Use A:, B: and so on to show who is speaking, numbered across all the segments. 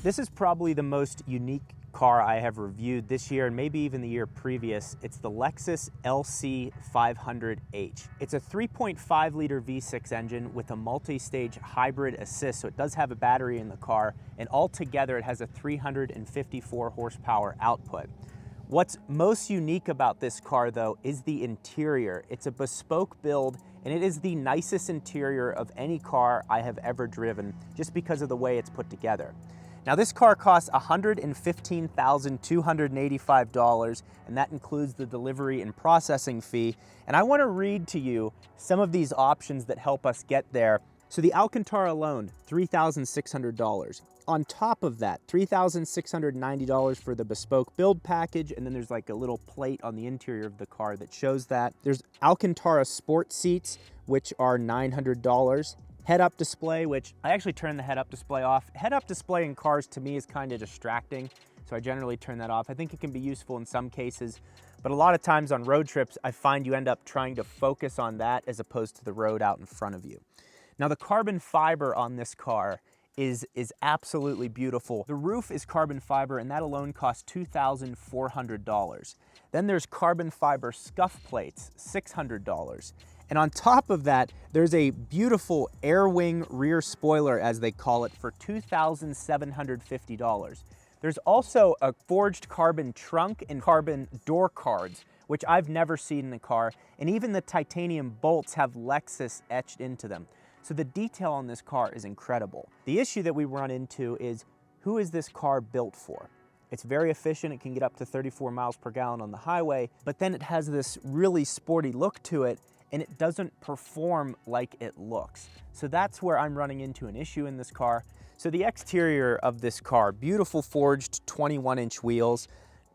A: This is probably the most unique car I have reviewed this year and maybe even the year previous. It's the Lexus LC500h. It's a 3.5 liter V6 engine with a multi-stage hybrid assist, so it does have a battery in the car, and altogether it has a 354 horsepower output. What's most unique about this car though is the interior. It's a bespoke build and it is the nicest interior of any car I have ever driven just because of the way it's put together. Now this car costs $115,285, and that includes the delivery and processing fee. And I want to read to you some of these options that help us get there. So the Alcantara alone, $3,600. On top of that, $3,690 for the bespoke build package, and then there's like a little plate on the interior of the car that shows that. There's Alcantara sport seats, which are $900. Head-up display, which I actually turn the head-up display off. Head-up display in cars to me is kind of distracting, so I generally turn that off. I think it can be useful in some cases, but a lot of times on road trips, I find you end up trying to focus on that as opposed to the road out in front of you. Now the carbon fiber on this car is absolutely beautiful. The roof is carbon fiber, and that alone costs $2,400. Then there's carbon fiber scuff plates, $600. And on top of that, there's a beautiful air wing rear spoiler, as they call it, for $2,750. There's also a forged carbon trunk and carbon door cards, which I've never seen in a car, and even the titanium bolts have Lexus etched into them. So the detail on this car is incredible. The issue that we run into is, who is this car built for? It's very efficient, it can get up to 34 miles per gallon on the highway, but then it has this really sporty look to it, and it doesn't perform like it looks. So that's where I'm running into an issue in this car. So the exterior of this car, beautiful forged 21-inch wheels.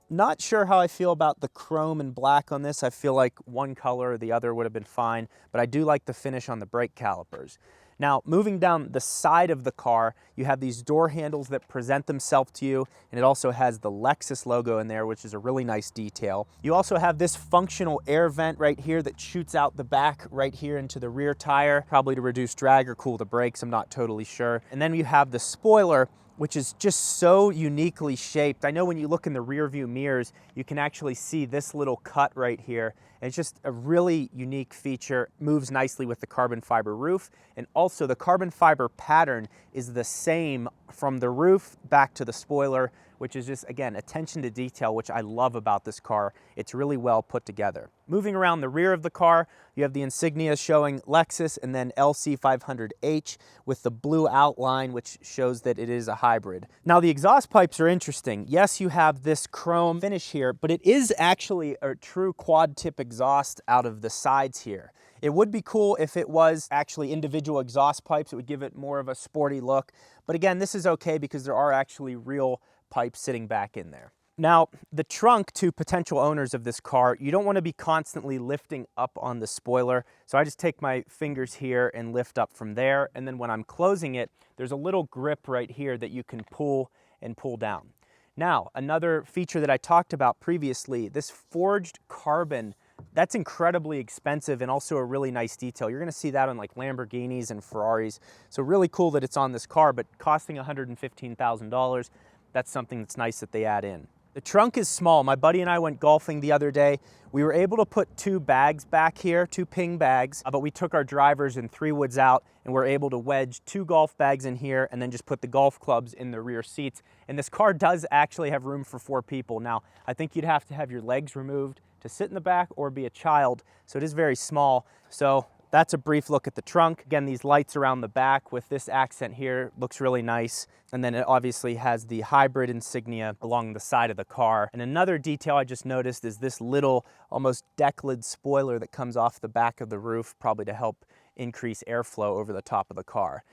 A: Not sure how I feel about the chrome and black on this. I feel like one color or the other would have been fine, but I do like the finish on the brake calipers. Now, moving down the side of the car, you have these door handles that present themselves to you, and it also has the Lexus logo in there, which is a really nice detail. You also have this functional air vent right here that shoots out the back right here into the rear tire, probably to reduce drag or cool the brakes, I'm not totally sure. And then you have the spoiler, which is just so uniquely shaped. I know when you look in the rear view mirrors, you can actually see this little cut right here. And it's just a really unique feature, moves nicely with the carbon fiber roof. And also the carbon fiber pattern is the same from the roof back to the spoiler, which is just, again, attention to detail, which I love about this car. It's really well put together. Moving around the rear of the car, you have the insignia showing Lexus and then LC500h with the blue outline, which shows that it is a hybrid. Now the exhaust pipes are interesting. Yes, you have this chrome finish here, but it is actually a true quad tip exhaust out of the sides here. It would be cool if it was actually individual exhaust pipes. It would give it more of a sporty look. But again, this is okay because there are actually real pipes sitting back in there. Now, the trunk to potential owners of this car, you don't want to be constantly lifting up on the spoiler. So I just take my fingers here and lift up from there. And then when I'm closing it, there's a little grip right here that you can pull and pull down. Now, another feature that I talked about previously, this forged carbon, that's incredibly expensive and also a really nice detail. You're gonna see that on like Lamborghinis and Ferraris. So really cool that it's on this car, but costing $115,000. That's something that's nice that they add in. The trunk is small. My buddy and I went golfing the other day. We were able to put 2 bags back here, 2 ping bags, but we took our drivers and 3 woods out and we're able to wedge 2 golf bags in here and then just put the golf clubs in the rear seats. And this car does actually have room for 4 people. Now, I think you'd have to have your legs removed to sit in the back or be a child, so it is very small. So that's a brief look at the trunk. Again, these lights around the back with this accent here looks really nice. And then it obviously has the hybrid insignia along the side of the car. And another detail I just noticed is this little almost deck lid spoiler that comes off the back of the roof, probably to help increase airflow over the top of the car.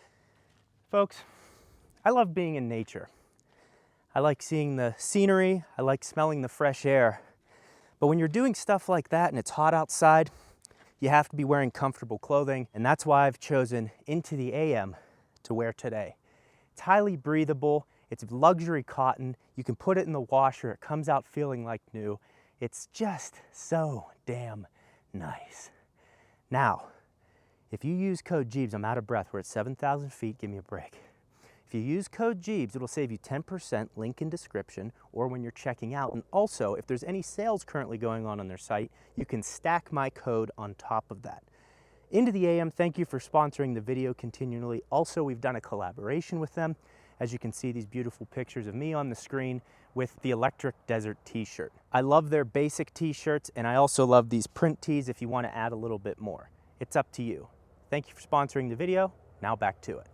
A: Folks, I love being in nature. I like seeing the scenery. I like smelling the fresh air. But when you're doing stuff like that and it's hot outside, you have to be wearing comfortable clothing, and that's why I've chosen INTOTHEAM to wear today. It's highly breathable, it's luxury cotton, you can put it in the washer, it comes out feeling like new. It's just so damn nice. Now, if you use code Gjeebs, I'm out of breath, we're at 7,000 feet, give me a break. If you use code Gjeebs, it'll save you 10%, link in description, or when you're checking out. And also, if there's any sales currently going on their site, you can stack my code on top of that. Into the AM, thank you for sponsoring the video continually. Also, we've done a collaboration with them. As you can see, these beautiful pictures of me on the screen with the Electric Desert t-shirt. I love their basic t-shirts, and I also love these print tees if you want to add a little bit more. It's up to you. Thank you for sponsoring the video. Now back to it.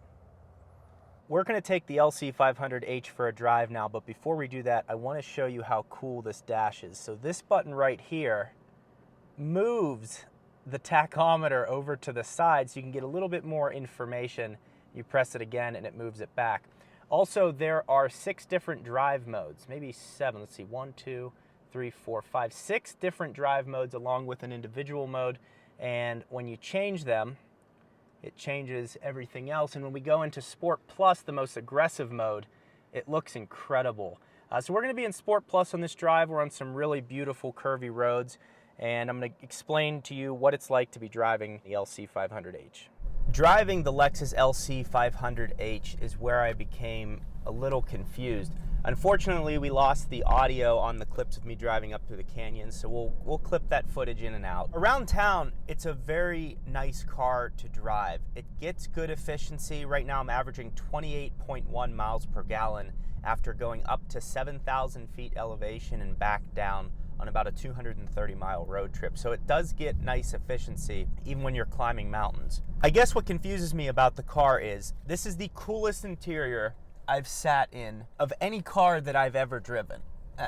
A: We're going to take the LC500h for a drive now, but before we do that, I want to show you how cool this dash is. So this button right here moves the tachometer over to the side so you can get a little bit more information. You press it again and it moves it back. Also, there are 6 different drive modes, maybe 7. Let's see, 1, 2, 3, 4, 5, 6 different drive modes along with an individual mode. And when you change them, it changes everything else. And when we go into Sport Plus, the most aggressive mode, it looks incredible. So we're going to be in Sport Plus on this drive. We're on some really beautiful curvy roads. And I'm going to explain to you what it's like to be driving the LC500h. Driving the Lexus LC500h is where I became a little confused. Unfortunately, we lost the audio on the clips of me driving up through the canyon, so we'll clip that footage in and out. Around town, it's a very nice car to drive. It gets good efficiency. Right now, I'm averaging 28.1 miles per gallon after going up to 7,000 feet elevation and back down on about a 230-mile road trip. So it does get nice efficiency even when you're climbing mountains. I guess what confuses me about the car is this is the coolest interior I've sat in of any car that I've ever driven.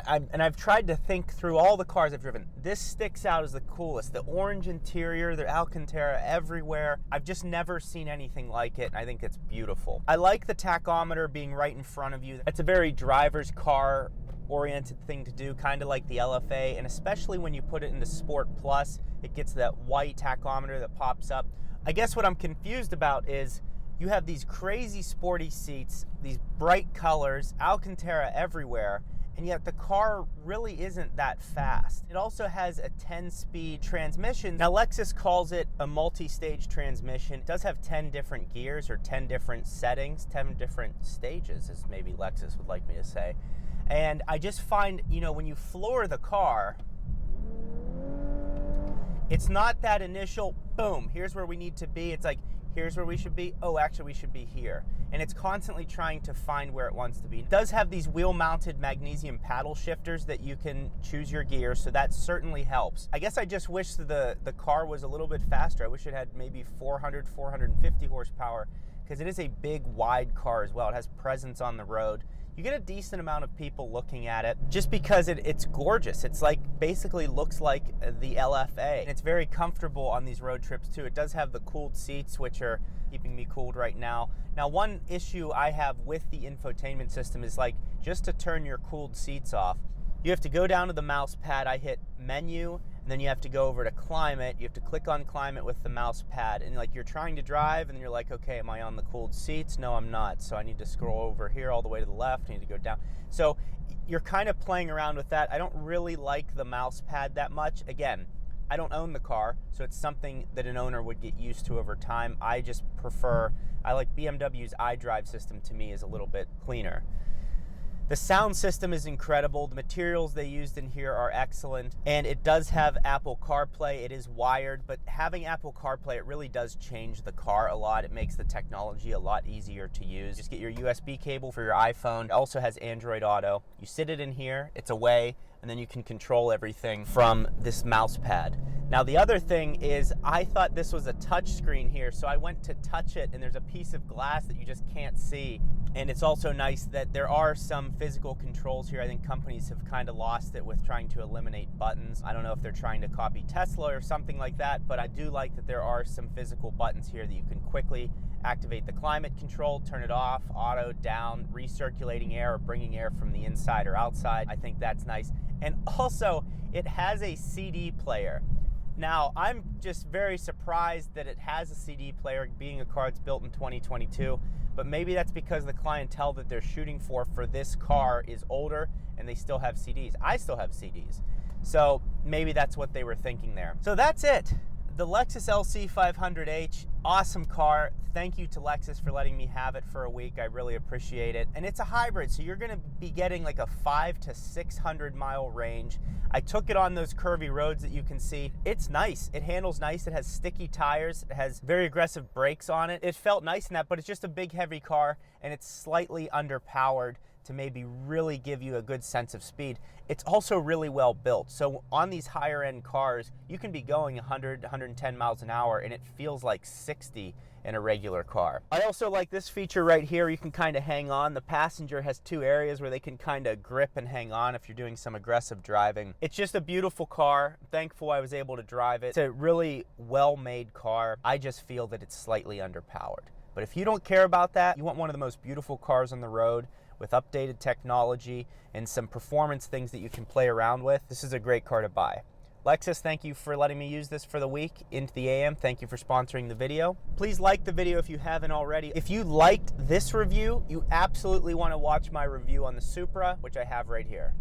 A: And I've tried to think through all the cars I've driven. This sticks out as the coolest. The orange interior, the Alcantara everywhere. I've just never seen anything like it, and I think it's beautiful. I like the tachometer being right in front of you. It's a very driver's car oriented thing to do, kind of like the LFA, and especially when you put it into Sport Plus, it gets that white tachometer that pops up. I guess what I'm confused about is you have these crazy sporty seats, these bright colors, Alcantara everywhere, and yet the car really isn't that fast. It also has a 10-speed transmission. Now, Lexus calls it a multi-stage transmission. It does have 10 different gears or 10 different settings, 10 different stages, as maybe Lexus would like me to say. And I just find, you know, when you floor the car, it's not that initial, boom, here's where we need to be. It's like, here's where we should be. Oh, actually, we should be here. And it's constantly trying to find where it wants to be. It does have these wheel-mounted magnesium paddle shifters that you can choose your gear, so that certainly helps. I guess I just wish the car was a little bit faster. I wish it had maybe 400, 450 horsepower, because it is a big, wide car as well. It has presence on the road. You get a decent amount of people looking at it just because it's gorgeous. It's like, basically looks like the LFA. And it's very comfortable on these road trips too. It does have the cooled seats, which are keeping me cooled right now. Now, one issue I have with the infotainment system is like, just to turn your cooled seats off, you have to go down to the mouse pad. I hit menu, and then you have to go over to climate. You have to click on climate with the mouse pad, and like you're trying to drive, and you're like, okay, am I on the cooled seats? No, I'm not. So I need to scroll over here all the way to the left. I need to go down. So you're kind of playing around with that. I don't really like the mouse pad that much. Again, I don't own the car, so it's something that an owner would get used to over time. I just prefer, I like BMW's iDrive system. To me is a little bit cleaner. The sound system is incredible. The materials they used in here are excellent, and it does have Apple CarPlay. It is wired, but having Apple CarPlay, it really does change the car a lot. It makes the technology a lot easier to use. Just get your USB cable for your iPhone. It also has Android Auto. You sit it in here, it's away, and then you can control everything from this mouse pad. Now, the other thing is, I thought this was a touch screen here, so I went to touch it, and there's a piece of glass that you just can't see. And it's also nice that there are some physical controls here. I think companies have kind of lost it with trying to eliminate buttons. I don't know if they're trying to copy Tesla or something like that, but I do like that there are some physical buttons here that you can quickly activate the climate control, turn it off, auto, down, recirculating air, or bringing air from the inside or outside. I think that's nice. And also, it has a CD player. Now, I'm just very surprised that it has a CD player, being a car that's built in 2022, but maybe that's because the clientele that they're shooting for this car is older and they still have CDs. I still have CDs. So maybe that's what they were thinking there. So that's it. The Lexus LC500h, awesome car. Thank you to Lexus for letting me have it for a week. I really appreciate it. And it's a hybrid, so you're gonna be getting like a 500 to 600 mile range. I took it on those curvy roads that you can see. It's nice, it handles nice. It has sticky tires, it has very aggressive brakes on it. It felt nice in that, but it's just a big heavy car and it's slightly underpowered to maybe really give you a good sense of speed. It's also really well built. So on these higher end cars, you can be going 100, 110 miles an hour and it feels like 60 in a regular car. I also like this feature right here. You can kind of hang on. The passenger has two areas where they can kind of grip and hang on if you're doing some aggressive driving. It's just a beautiful car. I'm thankful I was able to drive it. It's a really well-made car. I just feel that it's slightly underpowered. But if you don't care about that, you want one of the most beautiful cars on the road with updated technology and some performance things that you can play around with, this is a great car to buy. Lexus, thank you for letting me use this for the week. INTOTHEAM, thank you for sponsoring the video. Please like the video if you haven't already. If you liked this review, you absolutely want to watch my review on the Supra, which I have right here.